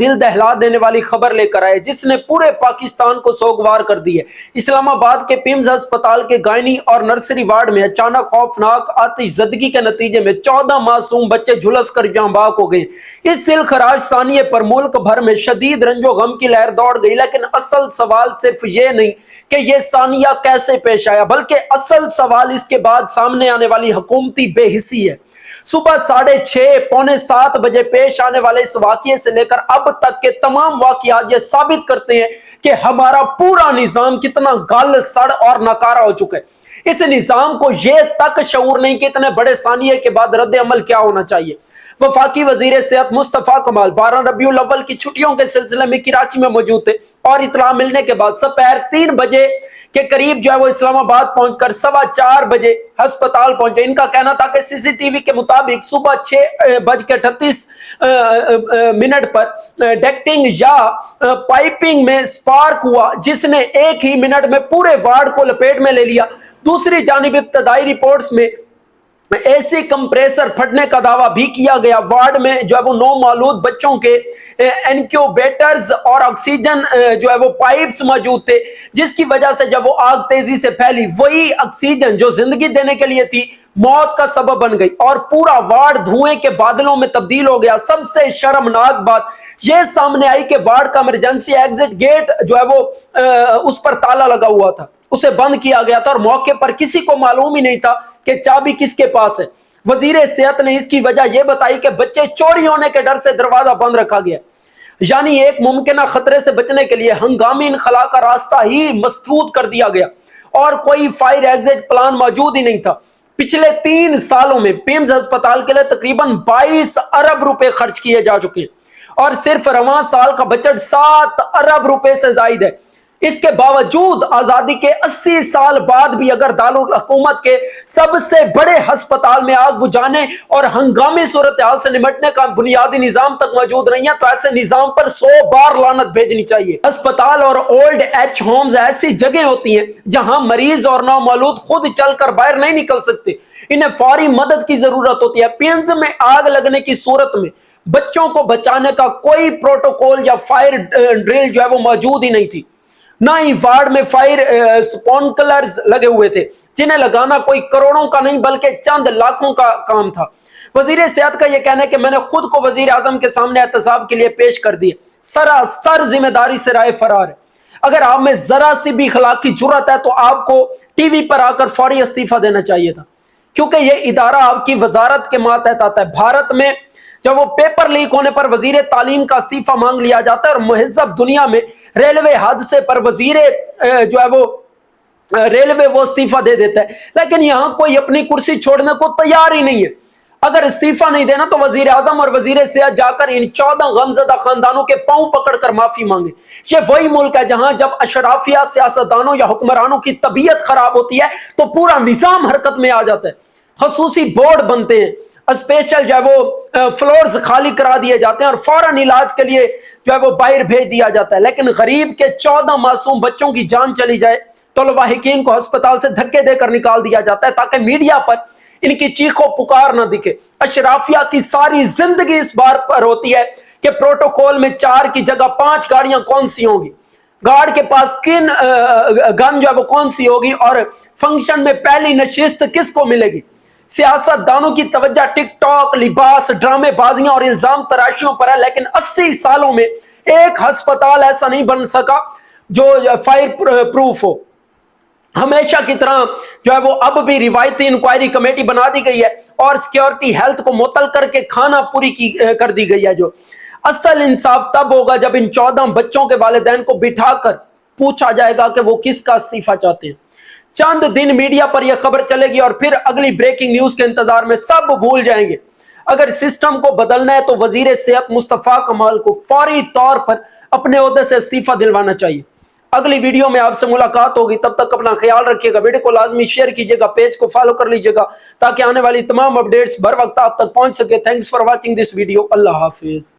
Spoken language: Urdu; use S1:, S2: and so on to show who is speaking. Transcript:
S1: دل دہلا دینے والی خبر لے کر آئے جس نے پورے پاکستان کو سوگوار کر دی ہے۔ اسلام آباد کے پیمز ہسپتال کے گائنی اور نرسری وارڈ میں اچانک خوفناک آتش زدگی کے نتیجے میں 14 معصوم بچے جھلس کر جاں بحق ہو گئے۔ اس دل خراش ثانیے پر ملک بھر میں شدید رنج و غم کی لہر دوڑ گئی، لیکن اصل سوال صرف یہ نہیں کہ یہ ثانیہ کیسے پیش آیا، بلکہ اصل سوال اس کے بعد سامنے آنے والی حکومتی بے حسی ہے۔ صبح 6:30 پونے 7 بجے پیش آنے والے اس واقعے سے لے کر اب تک کے تمام واقعات یہ ثابت کرتے ہیں کہ ہمارا پورا نظام کتنا گل سڑ اور ناکارہ ہو چکا ہے۔ اس نظام کو یہ تک شعور نہیں کہ اتنے بڑے ثانیے کے بعد رد عمل کیا ہونا چاہیے۔ وفاقی وزیر صحت مصطفیٰ کمال 12 ربیع الاول کی چھٹیوں کے سلسلے میں کراچی میں موجود تھے اور اطلاع ملنے کے بعد سپہر 3 بجے کے قریب وہ اسلام آباد پہنچ کر 4:15 بجے ہسپتال پہنچے۔ ان کا کہنا تھا کہ CCTV کے مطابق صبح 6:38 پر ڈکٹنگ یا پائپنگ میں سپارک ہوا جس نے ایک ہی منٹ میں پورے وارڈ کو لپیٹ میں لے لیا۔ دوسری جانب ابتدائی رپورٹس میں ایسی کمپریسر پھٹنے کا دعویٰ بھی کیا گیا۔ وارڈ میں وہ نومولود بچوں کے انکیوبیٹرز اور آکسیجن وہ پائپس موجود تھے، جس کی وجہ سے جب وہ آگ تیزی سے پھیلی، وہی آکسیجن جو زندگی دینے کے لیے تھی موت کا سبب بن گئی اور پورا وارڈ دھوئیں کے بادلوں میں تبدیل ہو گیا۔ سب سے شرمناک بات یہ سامنے آئی کہ وارڈ کا ایمرجنسی ایگزٹ گیٹ اس پر تالا لگا ہوا تھا، اسے بند کیا گیا تھا اور موقع پر کسی کو معلوم ہی نہیں تھا کہ چابی کس کے پاس ہے۔ وزیر صحت نے اس کی وجہ یہ بتائی کہ بچے چوری ہونے کے ڈر سے دروازہ بند رکھا گیا، یعنی ایک ممکنہ خطرے سے بچنے کے لیے ہنگامی انخلاء کا راستہ ہی مسدود کر دیا گیا اور کوئی فائر ایگزٹ پلان موجود ہی نہیں تھا۔ پچھلے 3 سالوں میں پیمز ہسپتال کے لیے تقریباً 22 ارب روپے خرچ کیے جا چکے ہیں اور صرف رواں سال کا بجٹ 7 ارب روپے سے زائد ہے۔ اس کے باوجود آزادی کے 80 سال بعد بھی اگر دارالحکومت کے سب سے بڑے ہسپتال میں آگ بجھانے اور ہنگامی صورتحال سے نمٹنے کا بنیادی نظام تک موجود نہیں ہے تو ایسے نظام پر 100 بار لعنت بھیجنی چاہیے۔ ہسپتال اور اولڈ ایج ہومز ایسی جگہ ہوتی ہیں جہاں مریض اور نومولود خود چل کر باہر نہیں نکل سکتے، انہیں فوری مدد کی ضرورت ہوتی ہے۔ پیمز میں آگ لگنے کی صورت میں بچوں کو بچانے کا کوئی پروٹوکول یا فائر ڈرل وہ موجود ہی نہیں تھی، نہ ہی وارڈ میں فائر سپونکلرز لگے ہوئے تھے جنہیں لگانا کوئی کروڑوں کا نہیں بلکہ چند لاکھوں کا کام تھا۔ وزیر صحت کا یہ کہنا ہے کہ میں نے خود کو وزیر اعظم کے سامنے احتساب کے لیے پیش کر دیے، سراسر ذمہ داری سے رائے فرار ہے۔ اگر آپ میں ذرا سی بھی اخلاق کی جرات ہے تو آپ کو ٹی وی پر آ کر فوری استعفیٰ دینا چاہیے تھا، کیونکہ یہ ادارہ آپ کی وزارت کے ماتحت آتا ہے۔ بھارت میں جب وہ پیپر لیک ہونے پر وزیر تعلیم کا استعفیٰ مانگ لیا جاتا ہے اور مہذب دنیا میں ریلوے حادثے پر وزیر ریلوے وہ استعفیٰ دے دیتا ہے، لیکن یہاں کوئی اپنی کرسی چھوڑنے کو تیار ہی نہیں ہے۔ اگر استعفیٰ نہیں دینا تو وزیر اعظم اور وزیر صحت جا کر ان 14 غمزدہ خاندانوں کے پاؤں پکڑ کر معافی مانگے۔ یہ وہی ملک ہے جہاں جب اشرافیہ سیاستدانوں یا حکمرانوں کی طبیعت خراب ہوتی ہے تو پورا نظام حرکت میں آ جاتا ہے، خصوصی بورڈ بنتے ہیں، اسپیشل فلورز خالی کرا دیے جاتے ہیں اور فوراً علاج کے لیے وہ باہر بھیج دیا جاتا ہے۔ لیکن غریب کے 14 معصوم بچوں کی جان چلی جائے تو لواحقین کو ہسپتال سے دھکے دے کر نکال دیا جاتا ہے تاکہ میڈیا پر ان کی چیخ و پکار نہ دکھے۔ اشرافیہ کی ساری زندگی اس بات پر ہوتی ہے کہ پروٹوکول میں 4 کی جگہ 5 گاڑیاں کون سی ہوں گی، گارڈ کے پاس کن گن وہ کون سی ہوگی اور فنکشن میں پہلی نشست کس کو ملے گی۔ سیاست دانوں کی توجہ ٹک ٹاک، لباس، ڈرامے بازیاں اور الزام تراشیوں پر ہے، لیکن 80 سالوں میں ایک ہسپتال ایسا نہیں بن سکا جو فائر پروف ہو۔ ہمیشہ کی طرح وہ اب بھی روایتی انکوائری کمیٹی بنا دی گئی ہے اور سیکیورٹی ہیلتھ کو معطل کر کے کھانا پوری کر دی گئی ہے۔ جو اصل انصاف تب ہوگا جب ان 14 بچوں کے والدین کو بٹھا کر پوچھا جائے گا کہ وہ کس کا استعفیٰ چاہتے ہیں۔ چند دن میڈیا پر یہ خبر چلے گی اور پھر اگلی بریکنگ نیوز کے انتظار میں سب بھول جائیں گے۔ اگر سسٹم کو بدلنا ہے تو وزیر صحت مصطفیٰ کمال کو فوری طور پر اپنے عہدے سے استعفیٰ دلوانا چاہیے۔ اگلی ویڈیو میں آپ سے ملاقات ہوگی، تب تک اپنا خیال رکھیے گا، ویڈیو کو لازمی شیئر کیجیے گا، پیج کو فالو کر لیجیے گا تاکہ آنے والی تمام اپڈیٹس بر وقت آپ تک پہنچ سکے۔ Thanks for watching this video. اللہ حافظ۔